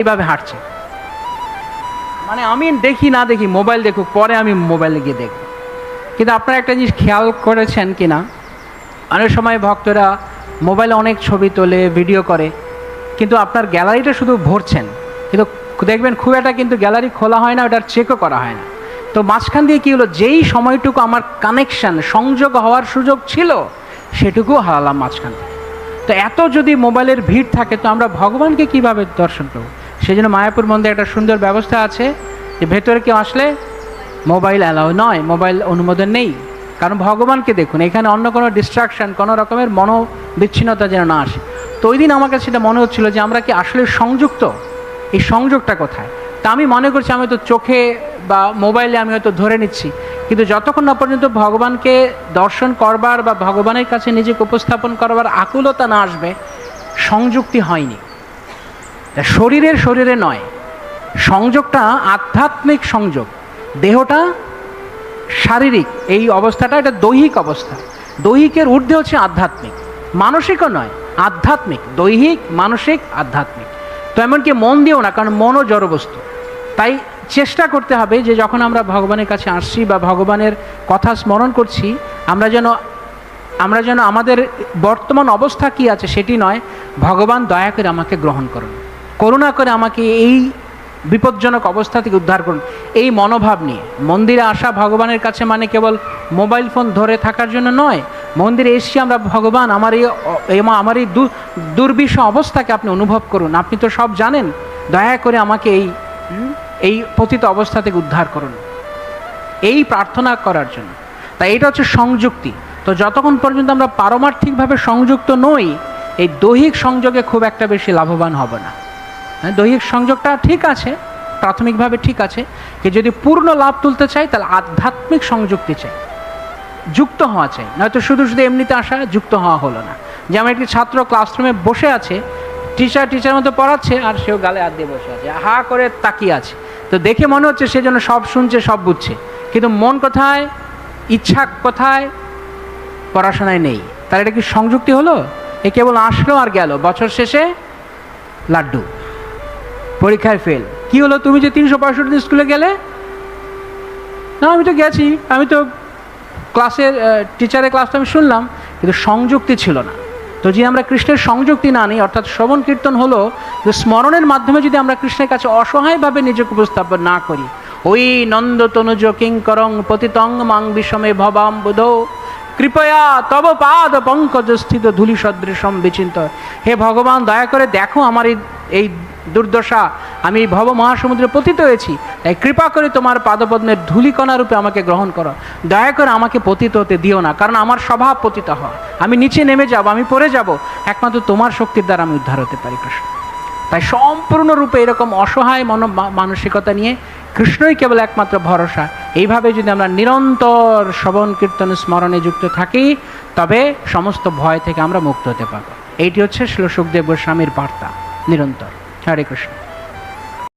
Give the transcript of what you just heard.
এইভাবে হাঁটছে, মানে আমি দেখি না দেখি মোবাইল দেখুক, পরে আমি মোবাইলে গিয়ে দেখব। কিন্তু আপনারা একটা জিনিস খেয়াল করেছেন কি না, অনেক সময় ভক্তরা মোবাইলে অনেক ছবি তোলে, ভিডিও করে, কিন্তু আপনার গ্যালারিটা শুধু ভরছেন, কিন্তু দেখবেন খুব একটা কিন্তু গ্যালারি খোলা হয় না, ওটার চেকও করা হয় না। তো মাঝখান দিয়ে কী হলো, যেই সময়টুকু আমার কানেকশান সংযোগ হওয়ার সুযোগ ছিল সেটুকু হারালাম মাঝখান থেকে। তো এত যদি মোবাইলের ভিড় থাকে তো আমরা ভগবানকে কিভাবে দর্শন করব? সেই জন্য মায়াপুর মন্দিরে একটা সুন্দর ব্যবস্থা আছে যে ভেতরে কেউ আসলে মোবাইল অ্যালাউ নয়, মোবাইল অনুমোদন নেই। কারণ ভগবানকে দেখুন, এখানে অন্য কোনো ডিস্ট্রাকশান, কোনো রকমের মনোবিচ্ছিন্নতা যেন না আসে। তো ওই দিন আমাকে সেটা মনে হচ্ছিল যে আমরা কি আসলে সংযুক্ত? এই সংযোগটা কোথায়? তা আমি মনে করছি আমি তো চোখে বা মোবাইলে আমি হয়তো ধরে নিচ্ছি, কিন্তু যতক্ষণ না পর্যন্ত ভগবানকে দর্শন করবার বা ভগবানের কাছে নিজেকে উপস্থাপন করবার আকুলতা না আসবে, সংযুক্তি হয়নি। শরীরে নয়, সংযোগটা আধ্যাত্মিক সংযোগ। দেহটা শারীরিক, এই অবস্থাটা এটা দৈহিক অবস্থা। দৈহিকের ঊর্ধ্বে হচ্ছে আধ্যাত্মিক, মানসিকও নয়, আধ্যাত্মিক। দৈহিক, মানসিক, আধ্যাত্মিক। তো এমনকি মন দিয়েও না, কারণ মনও জড়বস্তু। তাই চেষ্টা করতে হবে যে যখন আমরা ভগবানের কাছে আসছি বা ভগবানের কথা স্মরণ করছি, আমরা যেন আমাদের বর্তমান অবস্থা কি আছে সেটি নয়, ভগবান দয়া করে আমাকে গ্রহণ করুন, করুণা করে আমাকে এই বিপজ্জনক অবস্থা থেকে উদ্ধার করুন, এই মনোভাব নিয়ে মন্দিরে আসা ভগবানের কাছে মানে কেবল মোবাইল ফোন ধরে থাকার জন্য নয়। মন্দিরে এসছি আমরা, ভগবান আমার এই দুর্বিষহ অবস্থাকে আপনি অনুভব করুন, আপনি তো সব জানেন, দয়া করে আমাকে এই পতিত অবস্থা থেকে উদ্ধার করুন, এই প্রার্থনা করার জন্য। তাই এটা হচ্ছে সংযুক্তি। তো যতক্ষণ পর্যন্ত আমরা পারমার্থিকভাবে সংযুক্ত নই, এই দৈহিক সংযোগে খুব একটা বেশি লাভবান হব না। হ্যাঁ, দৈহিক সংযোগটা ঠিক আছে, প্রাথমিকভাবে ঠিক আছে, কিন্তু যদি পূর্ণ লাভ তুলতে চাই তাহলে আধ্যাত্মিক সংযুক্তি চাই, যুক্ত হওয়া চাই। নয়তো শুধু এমনিতে আসা, যুক্ত হওয়া হলো না। যেমন একটি ছাত্র ক্লাসরুমে বসে আছে, টিচার মতো পড়াচ্ছে আর সেও গালে হাত দিয়ে বসে আছে, হা করে তাকিয়ে আছে। তো দেখে মনে হচ্ছে সে যেন সব শুনছে, সব বুঝছে, কিন্তু মন কোথায়, ইচ্ছা কোথায়, পড়াশোনায় নেই। তাহলে এটা কি সংযুক্তি হলো? এ কেবল আসলো আর গেল, বছর শেষে লাড্ডু, পরীক্ষায় ফেল। কি হলো, তুমি যে 365 দিন স্কুলে গেলে? না, আমি তো গেছি, আমি তো টিচারের ক্লাসটা আমি শুনলাম, কিন্তু সংযুক্তি ছিল না। তো যদি আমরা কৃষ্ণের সংযুক্তি না নিই, অর্থাৎ শ্রবণ কীর্তন হলো যে স্মরণের মাধ্যমে যদি আমরা কৃষ্ণের কাছে অসহায়ভাবে নিজেকে উপস্থাপন না করি, ওই নন্দ তনুজ কিঙ্করং পতিতং মাং বিষমে ভবাম বুধ কৃপয়া তব পাদ পঙ্কজ স্থিত ধূলি সদৃশম বিচিন্ত। হে ভগবান, দয়া করে দেখো আমার এই দুর্দশা, আমি ভব মহাসমুদ্রে পতিত হয়েছি, তাই কৃপা করে তোমার পাদপদ্মের ধূলিকণা রূপে আমাকে গ্রহণ করো, দয়া করে আমাকে পতিত হতে দিও না, কারণ আমার স্বভাব পতিত হওয়া, আমি নিচে নেমে যাব, আমি পড়ে যাব, একমাত্র তোমার শক্তির দ্বারা আমি উদ্ধার হতে পারি কৃষ্ণ। তাই সম্পূর্ণরূপে এরকম অসহায় মানসিকতা নিয়ে কৃষ্ণই কেবল একমাত্র ভরসা। এইভাবে যদি আমরা নিরন্তর শ্রবণ কীর্তন স্মরণে যুক্ত থাকি, তবে সমস্ত ভয় থেকে আমরা মুক্ত হতে পারব। এইটি হচ্ছে শ্রীল সুখদেব গোস্বামীর বার্তা, নিরন্তর। হরে কৃষ্ণ।